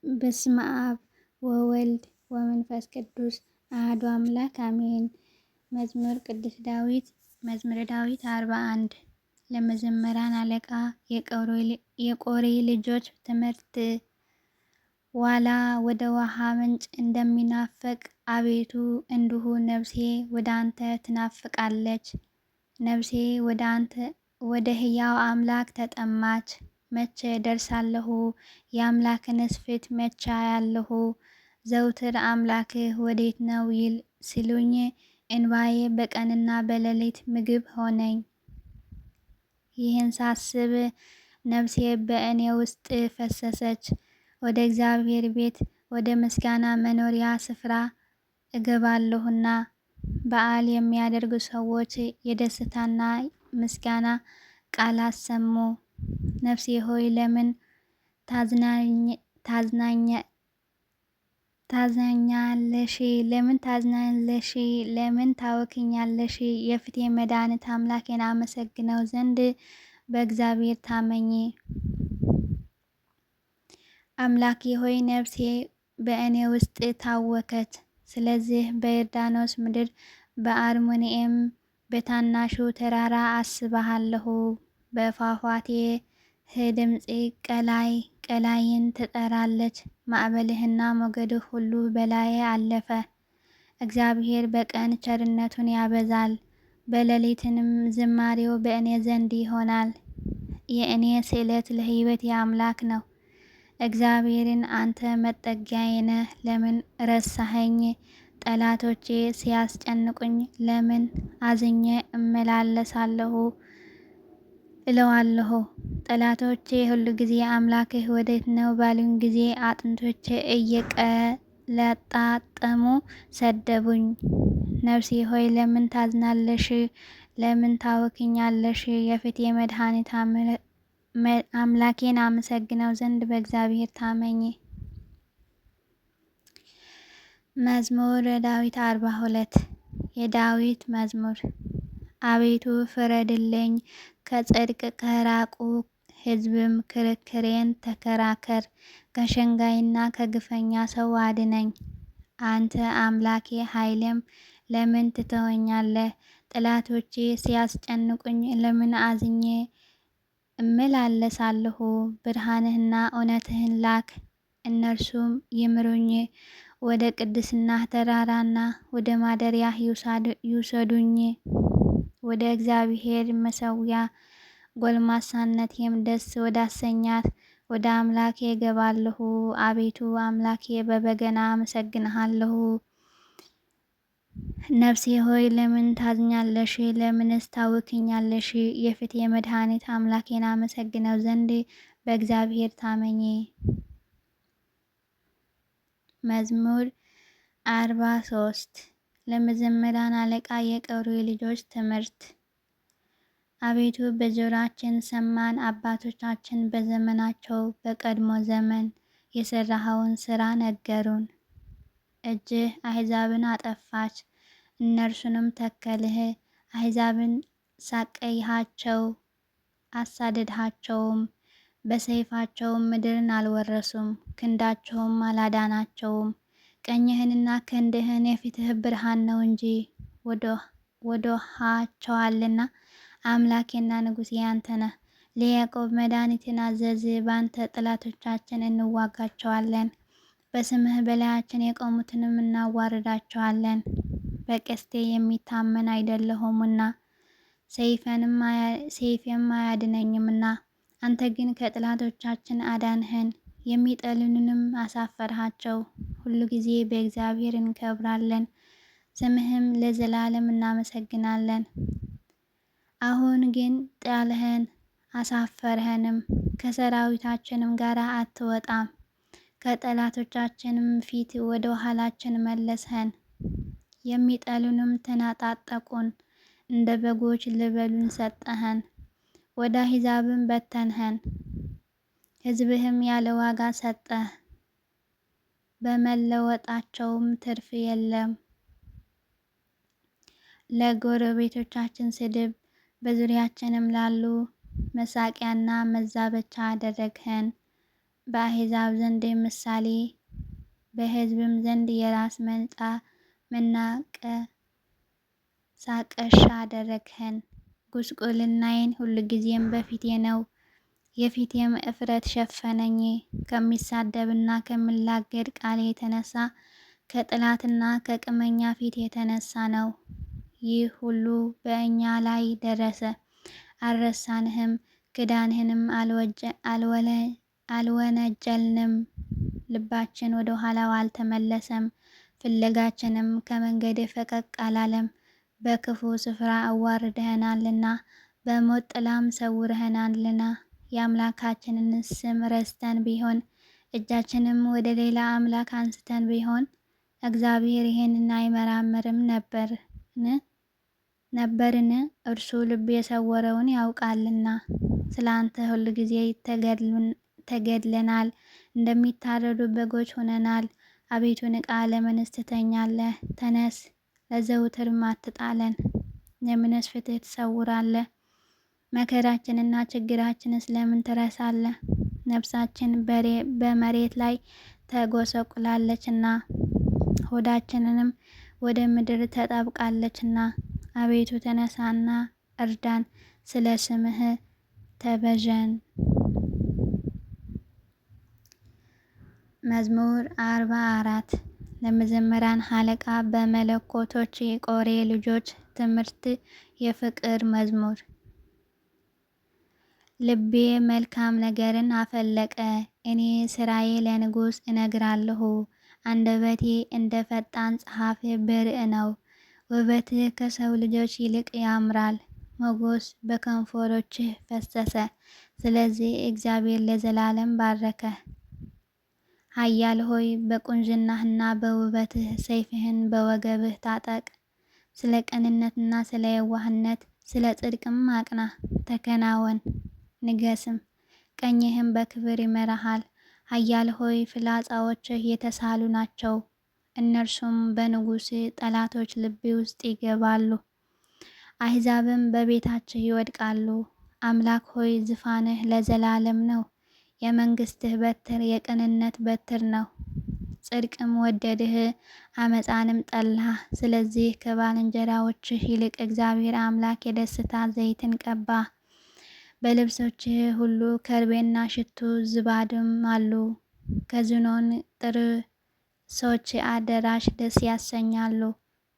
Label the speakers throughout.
Speaker 1: በስመ አብ ወወልድ ወመንፈስ ቅዱስ አሐዱ አምላክ አሜን። መዝሙር ቅዱስ ዳዊት መዝሙረ ዳዊት 41 ለመዘምራን አለቃ የቆሬ ልጆች ትምህርት። ዋላ ወደ ውሃ ምንጭ እንደሚናፍቅ አቤቱ እንዲሁ ነፍሴ ወደ አንተ ትናፍቃለች። ነፍሴ ወደ አንተ ወደ ሕያው አምላክ ተጠማች። መቼ ደርሳለሁ? የአምላክንስ ፊት መቼ አያለሁ? ዘውትር አምላክህ ወዴት ነው ሲሉኝ እንባዬ በቀንና በሌሊት ምግብ ሆነኝ። ይህን ሳስብ ነፍሴ በእኔ ውስጥ ፈሰሰች። ወደ እግዚአብሔር ቤት ወደ ምስጋና መኖሪያ ስፍራ እገባለሁና። በዓል የሚያደርጉ ሰዎች የደስታና ምስጋና ቃል አሰሙ። ነፍሴ ሆይ ለምን ታዝኛለሽ? ለምን ታዝኛለሽ? ለምን ታወክኛለሽ? የፊቴ መድኃኒት አምላኬን አመሰግነው ዘንድ በእግዚአብሔር ታመኚ። አምላኬ ሆይ ነፍሴ በእኔ ውስጥ ታወከች። ስለዚህ በዮርዳኖስ ምድር በአርሞንዔም በታናሹ ተራራ አስብሃለሁ። በፏፏቴ ድምፄ ቀላይን ትጠራለች። ማዕበልህና ሞገድህ ሁሉ በላዬ አለፈ። እግዚአብሔር በቀን ቸርነቱን ያበዛል፣ በሌሊትም ዝማሬው በእኔ ዘንድ ይሆናል። የእኔ ስእለት ለሕይወቴ አምላክ ነው። እግዚአብሔርን አንተ መጠጊያዬ ነህ፣ ለምን ረሳኸኝ? ጠላቶቼ ሲያስጨንቁኝ ለምን አዝኜ እመላለሳለሁ እለዋለሁ። ጠላቶቼ ሁሉ ጊዜ አምላክህ ወዴት ነው ባሉኝ ጊዜ አጥንቶቼ እየቀለጣጠሙ ሰደቡኝ። ነፍሴ ሆይ ለምን ታዝናለሽ? ለምን ታወክኛለሽ? የፊቴ መድኃኒት አምላኬን አመሰግነው ዘንድ በእግዚአብሔር ታመኚ። መዝሙረ ዳዊት 42 የዳዊት መዝሙር። አቤቱ ፍረድልኝ፣ ከጽድቅ ከራቁ ሕዝብም ክርክሬን ተከራከር። ከሸንጋይና ከግፈኛ ሰው አድነኝ። አንተ አምላኬ ኃይሌም ለምን ትተወኛለህ? ጠላቶቼ ሲያስጨንቁኝ ለምን አዝኜ እመላለሳለሁ? ብርሃንህና እውነትህን ላክ፣ እነርሱም ይምሩኝ። ወደ ቅድስናህ ተራራና ወደ ማደሪያህ ይውሰዱኝ። ወደ እግዚአብሔር መሠዊያ ጎልማሳነቴም ደስ ወዳሰኛት ወደ አምላኬ እገባለሁ። አቤቱ አምላኬ በበገና አመሰግንሃለሁ። ነፍሴ ሆይ ለምን ታዝኛለሽ? ለምንስ ታወክኛለሽ? የፊቴ መድኃኒት አምላኬን አመሰግነው ዘንድ በእግዚአብሔር ታመኚ። መዝሙር 43 ለመዘምራን አለቃ የቆሬ ልጆች ትምህርት። አቤቱ በጆሮአችን ሰማን፣ አባቶቻችን በዘመናቸው በቀድሞ ዘመን የሠራኸውን ሥራ ነገሩን። እጅህ አሕዛብን አጠፋች፣ እነርሱንም ተከልህ። አሕዛብን ሳቀይሃቸው፣ አሳደድሃቸውም። በሰይፋቸውም ምድርን አልወረሱም፣ ክንዳቸውም አላዳናቸውም። ቀኝህንና ክንድህን የፊትህ ብርሃን ነው እንጂ ወዶሃቸዋልና። አምላኬና ንጉሴ አንተ ነህ። ለያዕቆብ መድኃኒትን አዘዝ፣ በአንተ ጠላቶቻችን እንዋጋቸዋለን። በስምህ በላያችን የቆሙትንም እናዋርዳቸዋለን። በቀስቴ የሚታመን አይደለሁምና ሰይፌም አያድነኝምና። አንተ ግን ከጠላቶቻችን አዳንኸን፣ የሚጠሉንንም አሳፈርሃቸው። ሁሉ ጊዜ በእግዚአብሔር እንከብራለን፣ ስምህም ለዘላለም እናመሰግናለን። አሁን ግን ጣልኸን አሳፈርኸንም፣ ከሰራዊታችንም ጋር አትወጣም። ከጠላቶቻችንም ፊት ወደ ኋላችን መለስኸን። የሚጠሉንም ተናጣጠቁን፣ እንደ በጎች ልበሉን ሰጠኸን። ወደ አሕዛብም በተንኸን፣ ሕዝብህም ያለ ዋጋ ሰጠህ። በመለወጣቸውም ትርፍ የለም። ለጎረቤቶቻችን ስድብ፣ በዙሪያችንም ላሉ መሳቂያና መዛበቻ አደረግኸን። በአሕዛብ ዘንድ ምሳሌ በሕዝብም ዘንድ የራስ መናቀሳቀሻ አደረግኸን። ጉስቁልናዬን ሁልጊዜም በፊቴ ነው፣ የፊቴም እፍረት ሸፈነኝ። ከሚሳደብና ከሚላገድ ቃል የተነሳ ከጠላትና ከቅመኛ ፊት የተነሳ ነው። ይህ ሁሉ በእኛ ላይ ደረሰ። አልረሳንህም፣ ክዳንህንም አልወነጀልንም። ልባችን ወደ ኋላው አልተመለሰም፣ ፍለጋችንም ከመንገድ ፈቀቅ አላለም። በክፉ ስፍራ አዋርደኸናልና፣ በሞት ጥላም ሰውረኸናልና። የአምላካችንን ስም ረስተን ቢሆን እጃችንም ወደ ሌላ አምላክ አንስተን ቢሆን እግዚአብሔር ይህንን አይመራመርም ነበርን? እርሱ ልብ የሰወረውን ያውቃልና። ስለ አንተ ሁል ጊዜ ተገድለናል፣ እንደሚታረዱ በጎች ሆነናል። አቤቱ ንቃ፣ ለምንስ ትተኛለህ? ተነስ፣ ለዘውትርም አትጣለን። ለምንስ ፊትህ ትሰውራለህ? መከራችንና ችግራችንስ ለምን ትረሳለህ? ነፍሳችን በመሬት ላይ ተጎሰቁላለችና ሆዳችንንም ወደ ምድር ተጣብቃለችና። አቤቱ ተነሳና እርዳን፣ ስለ ስምህ ተቤዠን። መዝሙር 44 ለመዘምራን አለቃ በመለኮቶች የቆሬ ልጆች ትምህርት የፍቅር መዝሙር። ልቤ መልካም ነገርን አፈለቀ፣ እኔ ስራዬ ለንጉሥ እነግራለሁ። አንደበቴ እንደ ፈጣን ጸሐፊ ብርዕ ነው። ውበትህ ከሰው ልጆች ይልቅ ያምራል፣ ሞገስ በከንፈሮችህ ፈሰሰ። ስለዚህ እግዚአብሔር ለዘላለም ባረከ። ኃያል ሆይ በቁንጅናህና በውበትህ ሰይፍህን በወገብህ ታጠቅ። ስለ ቅንነትና ስለ የዋህነት ስለ ጽድቅም አቅና። ተከናወን ንገስም፣ ቀኝህም በክብር ይመራሃል። ኃያል ሆይ ፍላጻዎችህ የተሳሉ ናቸው፣ እነርሱም በንጉሥ ጠላቶች ልብ ውስጥ ይገባሉ። አሕዛብም በቤታችህ ይወድቃሉ። አምላክ ሆይ ዙፋንህ ለዘላለም ነው። የመንግስትህ በትር የቅንነት በትር ነው። ጽድቅም ወደድህ፣ አመፃንም ጠላህ። ስለዚህ ከባልንጀራዎችህ ይልቅ እግዚአብሔር አምላክ የደስታ ዘይትን ቀባ። በልብሶችህ ሁሉ ከርቤና ሽቱ ዝባድም አሉ። ከዝኖን ጥርሶች አዳራሽ ደስ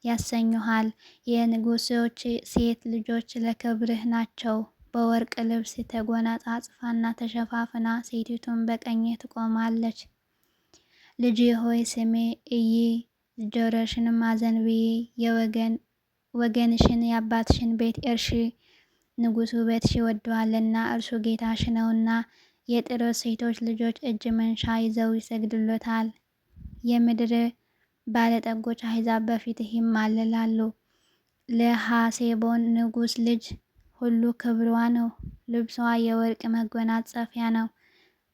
Speaker 1: ያሰኙሃል። የንጉሶች ሴት ልጆች ለክብርህ ናቸው። በወርቅ ልብስ ተጎናጽፋና ተሸፋፍና ሴቲቱን በቀኝህ ትቆማለች። ልጄ ሆይ ስሜ እይ፣ ጆሮሽንም አዘንብዪ። ወገንሽን የአባትሽን ቤት እርሺ። ንጉሥ ውበትሽ ይወደዋልና እርሱ ጌታሽ ነውና። የጢሮስ ሴቶች ልጆች እጅ መንሻ ይዘው ይሰግዱለታል። የምድር ባለጠጎች አሕዛብ በፊትህ ይማልላሉ። ለሐሴቦን ንጉሥ ልጅ ሁሉ ክብሯ ነው፣ ልብሷ የወርቅ መጎናጸፊያ ነው።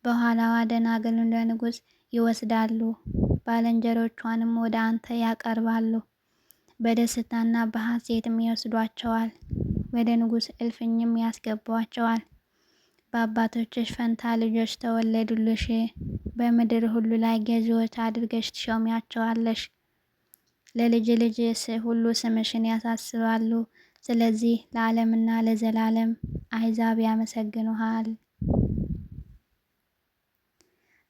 Speaker 1: በኋላዋ ደናግል እንደ ንጉሥ ይወስዳሉ፣ ባልንጀሮቿንም ወደ አንተ ያቀርባሉ። በደስታና በሐሴትም ይወስዷቸዋል፣ ወደ ንጉሥ እልፍኝም ያስገቧቸዋል። በአባቶችሽ ፈንታ ልጆች ተወለዱልሽ፣ በምድር ሁሉ ላይ ገዢዎች አድርገሽ ትሾሚያቸዋለሽ። ለልጅ ልጅስ ሁሉ ስምሽን ያሳስባሉ። ስለዚህ ለዓለምና ለዘላለም አሕዛብ ያመሰግኑሃል።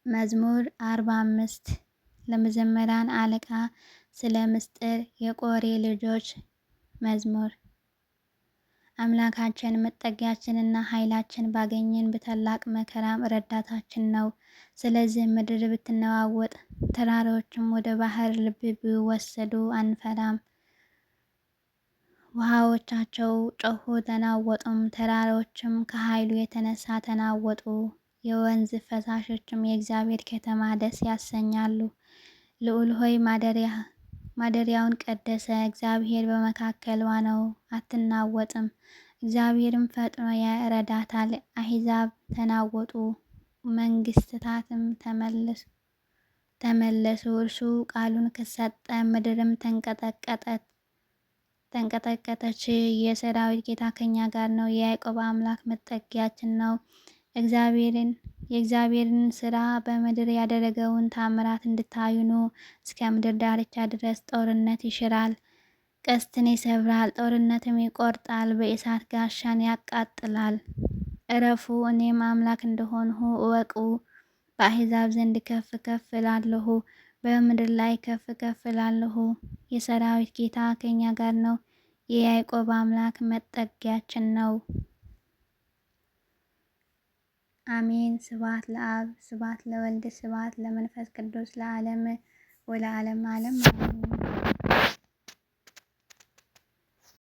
Speaker 1: መዝሙር 45 ለመዘምራን አለቃ ስለ ምስጢር የቆሬ ልጆች መዝሙር። አምላካችን መጠጊያችንና ኃይላችን ባገኘን በታላቅ መከራም ረዳታችን ነው። ስለዚህ ምድር ብትነዋወጥ ተራሮችም ወደ ባህር ልብ ቢወሰዱ አንፈራም። ውሃዎቻቸው ጮኹ ተናወጡም፣ ተራሮችም ከኃይሉ የተነሳ ተናወጡ። የወንዝ ፈሳሾችም የእግዚአብሔር ከተማ ደስ ያሰኛሉ። ልዑል ሆይ ማደሪያውን ቀደሰ። እግዚአብሔር በመካከልዋ ነው፣ አትናወጥም። እግዚአብሔርም ፈጥኖ ያረዳታል። አሕዛብ ተናወጡ፣ መንግሥታትም ተመለሱ። እርሱ ቃሉን ከሰጠ ምድርም ተንቀጠቀጠች። የሰራዊት ጌታ ከኛ ጋር ነው፣ የያዕቆብ አምላክ መጠጊያችን ነው። የእግዚአብሔርን ስራ በምድር ያደረገውን ታምራት እንድታዩ ኑ። እስከ ምድር ዳርቻ ድረስ ጦርነት ይሽራል፣ ቀስትን ይሰብራል፣ ጦርነትም ይቆርጣል፣ በእሳት ጋሻን ያቃጥላል። እረፉ፣ እኔም አምላክ እንደሆንሁ እወቁ። በአሕዛብ ዘንድ ከፍ ከፍ እላለሁ፣ በምድር ላይ ከፍ ከፍ እላለሁ። የሰራዊት ጌታ ከእኛ ጋር ነው፣ የያዕቆብ አምላክ መጠጊያችን ነው። አሜን። ስብሐት ለአብ፣ ስብሐት ለወልድ፣ ስብሐት ለመንፈስ ቅዱስ ለዓለም ወለዓለመ ዓለም አሜን።